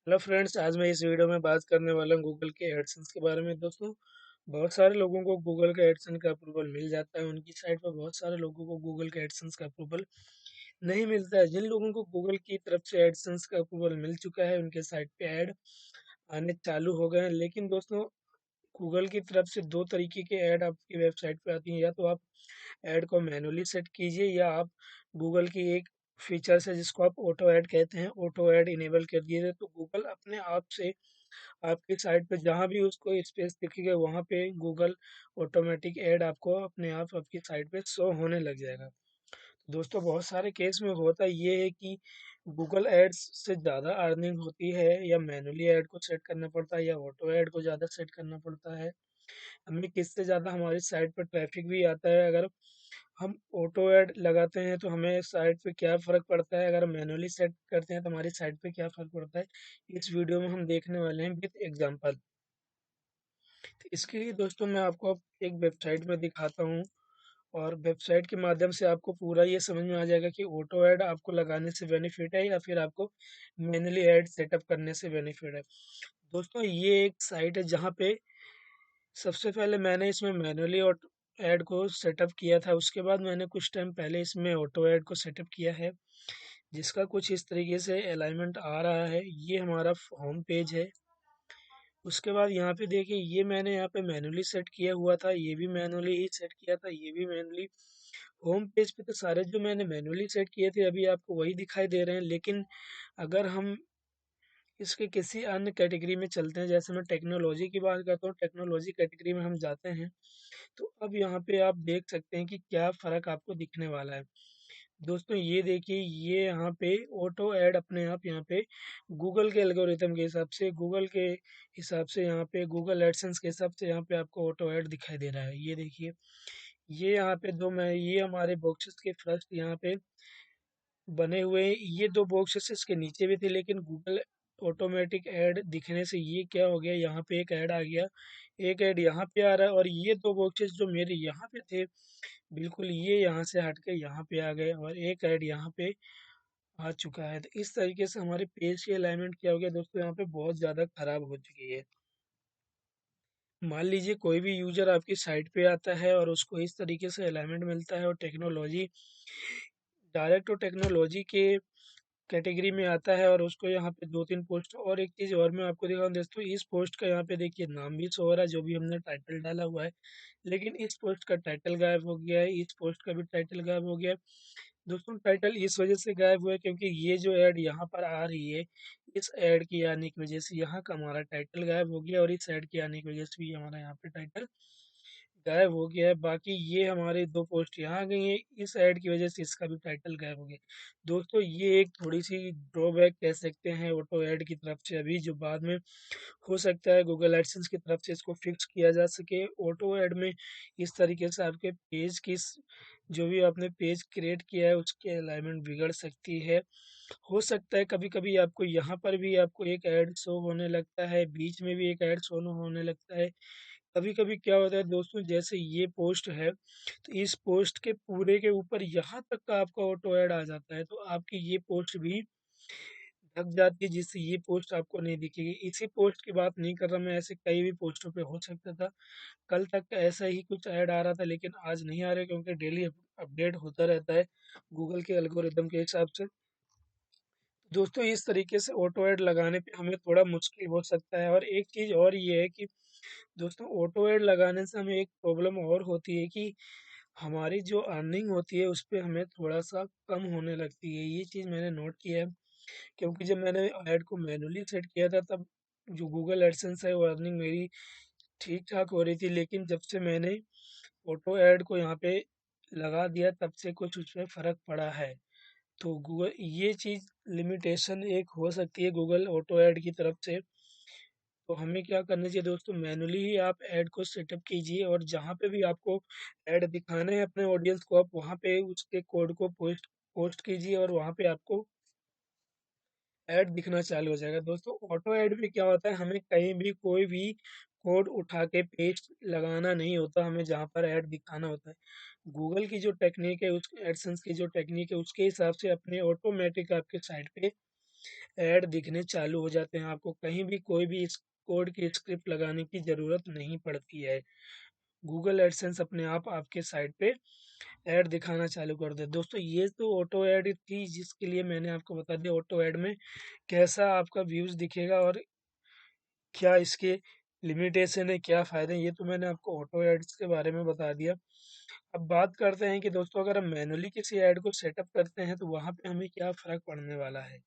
Hello friends, आज मैं इस वीडियो में बात करने वाला हूँ गूगल के एडसेंस के बारे में। दोस्तों, बहुत सारे लोगों को गूगल का एडसेंस का अप्रूवल मिल जाता है उनकी साइट पर। बहुत सारे लोगों को गूगल के एडसेंस का अप्रूवल नहीं मिलता है। जिन लोगों को गूगल की तरफ से एडसेंस का अप्रूवल मिल चुका है, उनके साइट पे ऐड आने चालू हो गए हैं। लेकिन दोस्तों, गूगल की तरफ से दो तरीके के ऐड आपकी वेबसाइट पे आती हैं। या तो आप ऐड को मैनुअली सेट कीजिए, या आप गूगल की एक फीचर्स है जिसको आप ऑटो ऐड कहते हैं, ऑटो ऐड इनेबल कर दिए तो गूगल अपने आप से आपकी साइट पे जहाँ भी उसको स्पेस दिखेगा वहाँ पे गूगल ऑटोमेटिक ऐड आपको अपने आप आपकी साइट पे शो होने लग जाएगा। दोस्तों, बहुत सारे केस में होता ये है कि गूगल एड्स से ज़्यादा अर्निंग होती है, या मैनुअली ऐड को सेट करना पड़ता है, या ऑटो ऐड को ज़्यादा सेट करना पड़ता है। हमें किससे ज़्यादा हमारी साइट पर ट्रैफिक भी आता है। अगर हम ऑटो ऐड लगाते हैं तो हमें साइट पे क्या फ़र्क पड़ता है, अगर मैनुअली सेट करते हैं तो हमारी साइट पे क्या फ़र्क पड़ता है, इस वीडियो में हम देखने वाले हैं विद एग्जांपल। तो इसके लिए दोस्तों, मैं आपको अब एक वेबसाइट में दिखाता हूँ, और वेबसाइट के माध्यम से आपको पूरा ये समझ में आ जाएगा कि ऑटो ऐड आपको लगाने से बेनिफिट है, या फिर आपको मैनुअली ऐड सेटअप करने से बेनिफिट है। दोस्तों, ये एक साइट है जहाँ पे सबसे पहले मैंने इसमें मैनुअली ऐड को सेटअप किया था। उसके बाद मैंने कुछ टाइम पहले इसमें ऑटो ऐड को सेटअप किया है, जिसका कुछ इस तरीके से अलाइनमेंट आ रहा है। ये हमारा होम पेज है। उसके बाद यहाँ पे देखिए, ये मैंने यहाँ पे मैनुअली सेट किया हुआ था, ये भी मैनुअली ही सेट किया था, ये भी मैनुअली। होम पेज पे तो सारे जो मैंने मैनुअली सेट किए थे अभी आपको वही दिखाई दे रहे हैं। लेकिन अगर हम इसके किसी अन्य कैटेगरी में चलते हैं, जैसे मैं टेक्नोलॉजी की बात करता हूँ, टेक्नोलॉजी कैटेगरी में हम जाते हैं, तो अब यहाँ पे आप देख सकते हैं कि क्या फ़र्क आपको दिखने वाला है। दोस्तों, ये देखिए, ये यहाँ पे ऑटो ऐड अपने आप यहाँ पे गूगल के एल्गोरिथम के हिसाब से, गूगल के हिसाब से यहाँ पे गूगल एडसेंस के हिसाब से यहाँ पे आपको ऑटो ऐड दिखाई दे रहा है। ये देखिए, ये यहाँ पे ये हमारे बॉक्सेस के फर्स्ट यहाँ पे बने हुए हैं। ये 2 बॉक्सेस इसके नीचे भी थे, लेकिन गूगल ऑटोमेटिक ऐड दिखने से ये क्या हो गया, यहाँ पे एक ऐड आ गया, एक ऐड यहाँ पे आ रहा है, और ये 2 बॉक्सेस जो मेरे यहाँ पे थे, बिल्कुल ये यहाँ से हट के यहाँ पे आ गए, और एक ऐड यहाँ पे आ चुका है। तो इस तरीके से हमारे पेज की अलाइनमेंट क्या हो गया दोस्तों, यहाँ पे बहुत ज़्यादा खराब हो चुकी है। मान लीजिए कोई भी यूज़र आपकी साइट पे आता है और उसको इस तरीके से अलाइनमेंट मिलता है, और टेक्नोलॉजी डायरेक्ट तो टेक्नोलॉजी के कैटेगरी में आता है, और उसको यहाँ पे 2-3 पोस्ट, और एक चीज़ और मैं आपको दिखाऊँ दोस्तों, इस पोस्ट का यहाँ पे देखिए नाम भी शो हो रहा है, जो भी हमने टाइटल डाला हुआ है। लेकिन इस पोस्ट का टाइटल गायब हो गया है, इस पोस्ट का भी टाइटल गायब हो गया है। दोस्तों, टाइटल इस वजह से गायब हुआ है क्योंकि ये जो ऐड यहाँ पर आ रही है, इस ऐड की आने की वजह से यहाँ का हमारा टाइटल गायब हो गया, और इस ऐड की आने की वजह से भी हमारा यहाँ पे टाइटल गायब हो गया है। बाकी ये हमारे 2 पोस्ट यहाँ आ गई हैं, इस ऐड की वजह से इसका भी टाइटल गायब हो गया। दोस्तों, ये एक थोड़ी-सी ड्रॉबैक कह सकते हैं ऑटो ऐड की तरफ से अभी, जो बाद में हो सकता है गूगल एडसेंस की तरफ से इसको फिक्स किया जा सके। ऑटो ऐड में इस तरीके से आपके पेज की जो भी आपने पेज क्रिएट किया है उसकी अलाइनमेंट बिगड़ सकती है। हो सकता है कभी-कभी आपको यहाँ पर भी आपको एक ऐड शो होने लगता है, बीच में भी एक ऐड शो होने लगता है। कभी-कभी क्या होता है दोस्तों, जैसे ये पोस्ट है, तो इस पोस्ट के पूरे के ऊपर यहाँ तक का आपका ऑटो ऐड आ जाता है, तो आपकी ये पोस्ट भी ढक जाती है, जिससे ये पोस्ट आपको नहीं दिखेगी। इसी पोस्ट की बात नहीं कर रहा मैं, ऐसे कई भी पोस्टों पे हो सकता था। कल तक ऐसा ही कुछ ऐड आ रहा था, लेकिन आज नहीं आ रहा है क्योंकि डेली अपडेट होता रहता है गूगल के एल्गोरिदम के हिसाब से। दोस्तों, इस तरीके से ऑटो ऐड लगाने पे हमें थोड़ा मुश्किल हो सकता है, और एक चीज़ और ये है कि दोस्तों, ऑटो ऐड लगाने से हमें एक प्रॉब्लम और होती है कि हमारी जो अर्निंग होती है उस पे हमें थोड़ा-सा कम होने लगती है। ये चीज़ मैंने नोट किया है, क्योंकि जब मैंने ऐड को मैनुअली सेट किया था तब जो गूगल एडसेंस है वो अर्निंग मेरी ठीक-ठाक हो रही थी। लेकिन जब से मैंने ऑटो ऐड को यहाँ पे लगा दिया, तब से कुछ उसमें फ़र्क पड़ा है। तो गूगल ये चीज़ लिमिटेशन एक हो सकती है गूगल ऑटो ऐड की तरफ से। तो हमें क्या करना चाहिए दोस्तों, मैनुअली ही आप ऐड को सेटअप कीजिए, और जहाँ पे भी आपको ऐड दिखाना है अपने ऑडियंस को, आप वहाँ पे उसके कोड को पोस्ट पोस्ट कीजिए, और वहाँ पे आपको ऐड दिखना चालू हो जाएगा। दोस्तों, ऑटो ऐड में क्या होता है, हमें कहीं भी कोई भी कोड उठा के पेस्ट लगाना नहीं होता, हमें जहाँ पर ऐड दिखाना होता है। गूगल की जो टेक्निक है, उस एडसेंस की जो टेक्निक है, उसके हिसाब से अपने ऑटोमेटिक आपके साइट पे ऐड दिखने चालू हो जाते हैं। आपको कहीं भी कोई भी इस कोड की स्क्रिप्ट लगाने की ज़रूरत नहीं पड़ती है। गूगल एडसेंस अपने आप आपके साइट पे ऐड दिखाना चालू कर दे। दोस्तों ये तो ऑटो ऐड थी जिसके लिए मैंने आपको बता दिया ऑटो ऐड में कैसा आपका व्यूज़ दिखेगा और क्या इसके लिमिटेशन है, क्या फ़ायदे हैं, ये तो मैंने आपको ऑटो एड्स के बारे में बता दिया। अब बात करते हैं कि दोस्तों अगर हम मैनुअली किसी ऐड को सेटअप करते हैं तो वहाँ पे हमें क्या फ़र्क पड़ने वाला है।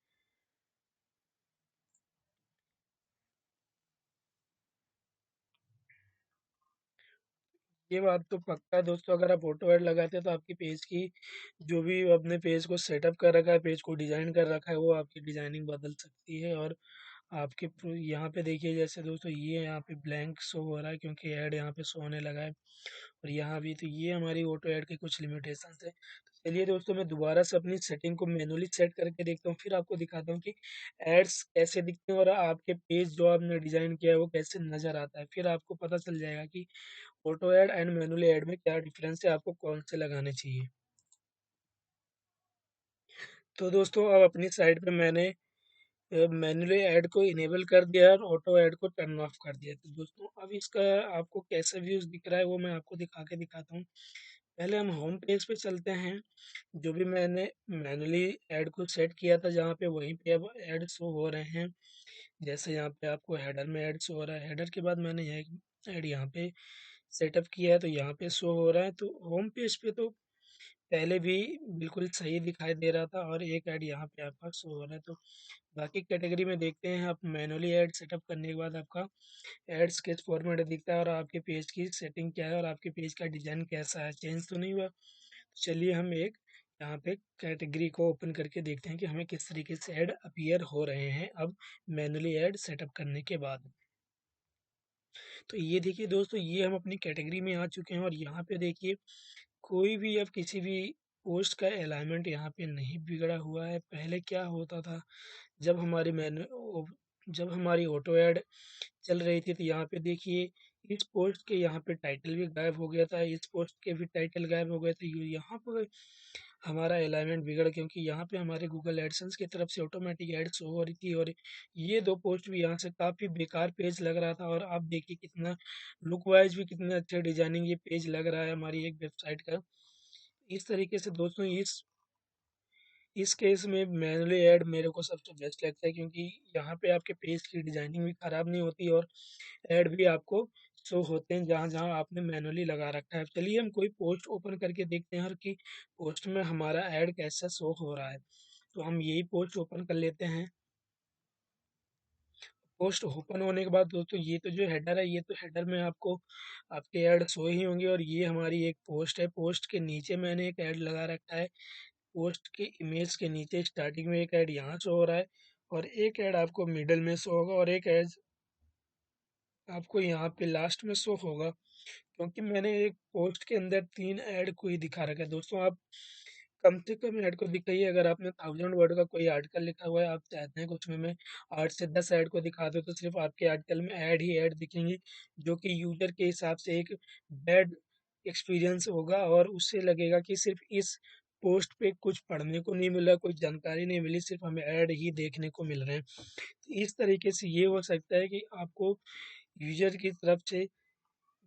ये बात तो पक्का है दोस्तों, अगर आप ऑटो ऐड लगाते हैं तो आपकी पेज की जो भी अपने पेज को सेटअप कर रखा है, पेज को डिज़ाइन कर रखा है, वो आपकी डिज़ाइनिंग बदल सकती है। और आपके यहाँ पे देखिए जैसे दोस्तों ये यहाँ पे ब्लैंक शो हो रहा है क्योंकि ऐड यहाँ पे शो होने लगा है। और यहाँ भी तो ये हमारी ऑटो ऐड के कुछ लिमिटेशंस है। तो चलिए दोस्तों मैं दोबारा से अपनी सेटिंग को मैनुअली सेट करके देखता हूँ, फिर आपको दिखाता हूँ कि एड्स कैसे दिखते हैं और आपके पेज जो आपने डिज़ाइन किया है वो कैसे नज़र आता है। फिर आपको पता चल जाएगा कि auto add and manually add में क्या डिफरेंस है, आपको कौन से लगाने चाहिए। तो दोस्तों अब अपनी साइट पे मैंने मैन्युअली ऐड को इनेबल कर दिया है और ऑटो ऐड को टर्न ऑफ कर दिया। तो दोस्तों अब इसका आपको कैसा व्यूज़ दिख रहा है वो मैं आपको दिखा के दिखाता हूँ। पहले हम होम पेज पे चलते हैं। जो भी मैंने मैन्युअली ऐड को सेट किया था जहाँ पे वहीं पे अब ऐड शो हो रहे हैं। जैसे यहाँ पे आपको हेडर में ऐड शो हो रहा है। हेडर के बाद मैंने यह ऐड यहाँ पे सेटअप किया है तो यहाँ पे शो हो रहा है। तो होम पेज पे तो पहले भी बिल्कुल सही दिखाई दे रहा था और एक ऐड यहाँ पे आपका शो हो रहा है। तो बाकी कैटेगरी में देखते हैं आप मैनुअली ऐड सेटअप करने के बाद आपका ऐड स्केच फॉर्मेट दिखता है और आपके पेज की सेटिंग क्या है और आपके पेज का डिज़ाइन कैसा है, चेंज तो नहीं हुआ। तो चलिए हम एक यहाँ पे कैटेगरी को ओपन करके देखते हैं कि हमें किस तरीके से ऐड अपीयर हो रहे हैं अब मैनुअली ऐड सेटअप करने के बाद। तो ये देखिए दोस्तों ये हम अपनी कैटेगरी में आ चुके हैं और यहाँ पे देखिए कोई भी अब किसी भी पोस्ट का अलाइनमेंट यहाँ पे नहीं बिगड़ा हुआ है। पहले क्या होता था जब हमारी जब हमारी ऑटो ऐड चल रही थी तो यहाँ पे देखिए इस पोस्ट के यहाँ पे टाइटल भी गायब हो गया था, इस पोस्ट के भी टाइटल गायब हो गए थे। यहाँ पर हमारा अलाइनमेंट बिगड़ा क्योंकि यहाँ पे हमारे गूगल एडसेंस की तरफ से ऑटोमेटिक ऐड शो हो रही थी और ये दो पोस्ट भी यहाँ से काफ़ी बेकार पेज लग रहा था। और आप देखिए कितना लुक वाइज भी कितने अच्छे डिजाइनिंग ये पेज लग रहा है हमारी एक वेबसाइट का। इस तरीके से दोस्तों इस केस में मैनुअली ऐड मेरे को सबसे बेस्ट लगता है क्योंकि यहाँ पे आपके पेज की डिजाइनिंग भी खराब नहीं होती और ऐड भी आपको शो होते हैं जहाँ जहाँ आपने मैनुअली लगा रखा है। चलिए हम कोई पोस्ट ओपन करके देखते हैं और कि पोस्ट में हमारा ऐड कैसा शो हो रहा है। तो हम यही पोस्ट ओपन कर लेते हैं। पोस्ट ओपन होने के बाद दोस्तों ये तो जो हेडर है ये तो हेडर में आपको आपके ऐड शो ही होंगे और ये हमारी एक पोस्ट है। पोस्ट के नीचे मैंने एक ऐड लगा रखा है। पोस्ट के इमेज के नीचे स्टार्टिंग में एक ऐड यहाँ शो हो रहा है और एक ऐड आपको मिडल में शो होगा और एक ऐड आपको यहाँ पे लास्ट में शो होगा। क्योंकि मैंने एक पोस्ट के अंदर 3 ऐड को ही दिखा रखा है। दोस्तों आप कम से कम ऐड को दिखाइए। अगर आपने 1000 वर्ड का कोई आर्टिकल लिखा हुआ है, आप चाहते हैं कुछ में मैं 8 से 10 ऐड को दिखा दूँ तो सिर्फ़ आपके आर्टिकल में ऐड ही ऐड दिखेंगी, जो कि यूज़र के हिसाब से एक बैड एक्सपीरियंस होगा और उससे लगेगा कि सिर्फ़ इस पोस्ट पे कुछ पढ़ने को नहीं मिला, कोई जानकारी नहीं मिली, सिर्फ़ हमें ऐड ही देखने को मिल रहे हैं। तो इस तरीके से ये हो सकता है कि आपको यूज़र की तरफ से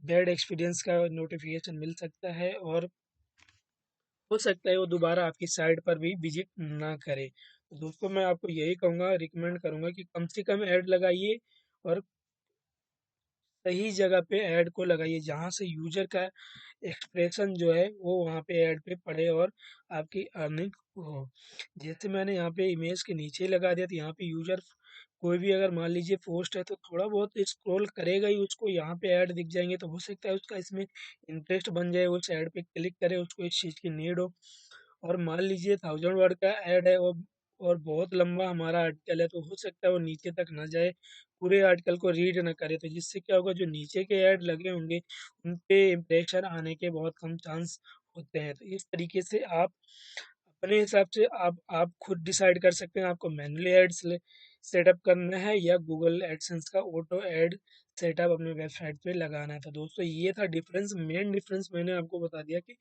बैड एक्सपीरियंस का नोटिफिकेशन मिल सकता है और हो सकता है वो दोबारा आपकी साइट पर भी विजिट ना करे। तो दोस्तों मैं आपको यही कहूँगा, रिकमेंड करूँगा कि कम से कम ऐड लगाइए और सही जगह पे ऐड को लगाइए जहाँ से यूज़र का एक्सप्रेशन जो है वो वहाँ पे ऐड पे पड़े और आपकी अर्निंग हो। जैसे मैंने यहाँ पे इमेज के नीचे लगा दिया तो यहाँ पे यूज़र कोई भी अगर मान लीजिए पोस्ट है तो थोड़ा बहुत स्क्रॉल करेगा ही, उसको यहाँ पे ऐड दिख जाएँगे तो हो सकता है उसका इसमें इंटरेस्ट बन जाए, उस ऐड पे क्लिक करे, उसको इस चीज़ की नीड हो। और मान लीजिए 1000 वर्ड का ऐड है और बहुत लंबा हमारा आर्टिकल है तो हो सकता है वो नीचे तक ना जाए, पूरे आर्टिकल को रीड ना करे। तो जिससे क्या होगा जो नीचे के ऐड लगे होंगे उन पे इम्प्रेशन आने के बहुत कम चांस होते हैं। तो इस तरीके से आप अपने हिसाब से आप खुद डिसाइड कर सकते हैं आपको मैनुअली ऐड्स सेटअप करना है या गूगल एडसेंस का ऑटो ऐड सेटअप अपने वेबसाइट पे लगाना है। तो दोस्तों ये था डिफरेंस, मेन डिफरेंस मैंने आपको बता दिया कि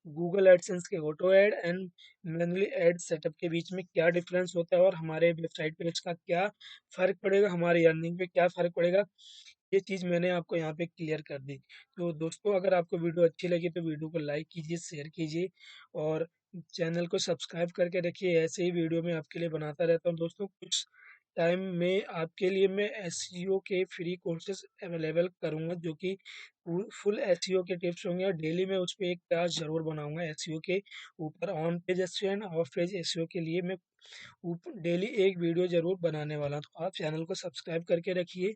गूगल एडसेंस के auto add and manually add setup के बीच में क्या डिफरेंस होता है और हमारे वेबसाइट पे इसका क्या फ़र्क पड़ेगा, हमारी अर्निंग पे क्या फ़र्क पड़ेगा, ये चीज़ मैंने आपको यहाँ पे क्लियर कर दी। तो दोस्तों अगर आपको वीडियो अच्छी लगी तो वीडियो को लाइक कीजिए, शेयर कीजिए और चैनल को सब्सक्राइब करके रखिए। ऐसे ही वीडियो मैं आपके लिए बनाता रहता हूँ दोस्तों। कुछ टाइम में आपके लिए मैं एसईओ के फ्री कोर्सेज़ अवेलेबल करूँगा, जो कि फुल एसईओ के टिप्स होंगे और डेली मैं उस पे एक क्लास ज़रूर बनाऊँगा एसईओ के ऊपर। On page SEO end of page SEO के लिए मैं डेली एक वीडियो ज़रूर बनाने वाला हूँ। तो आप चैनल को सब्सक्राइब करके रखिए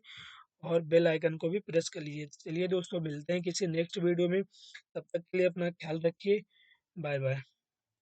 और बेल आइकन को भी प्रेस कर लीजिए। चलिए दोस्तों मिलते हैं किसी नेक्स्ट वीडियो में, तब तक के लिए अपना ख्याल रखिए। Bye bye.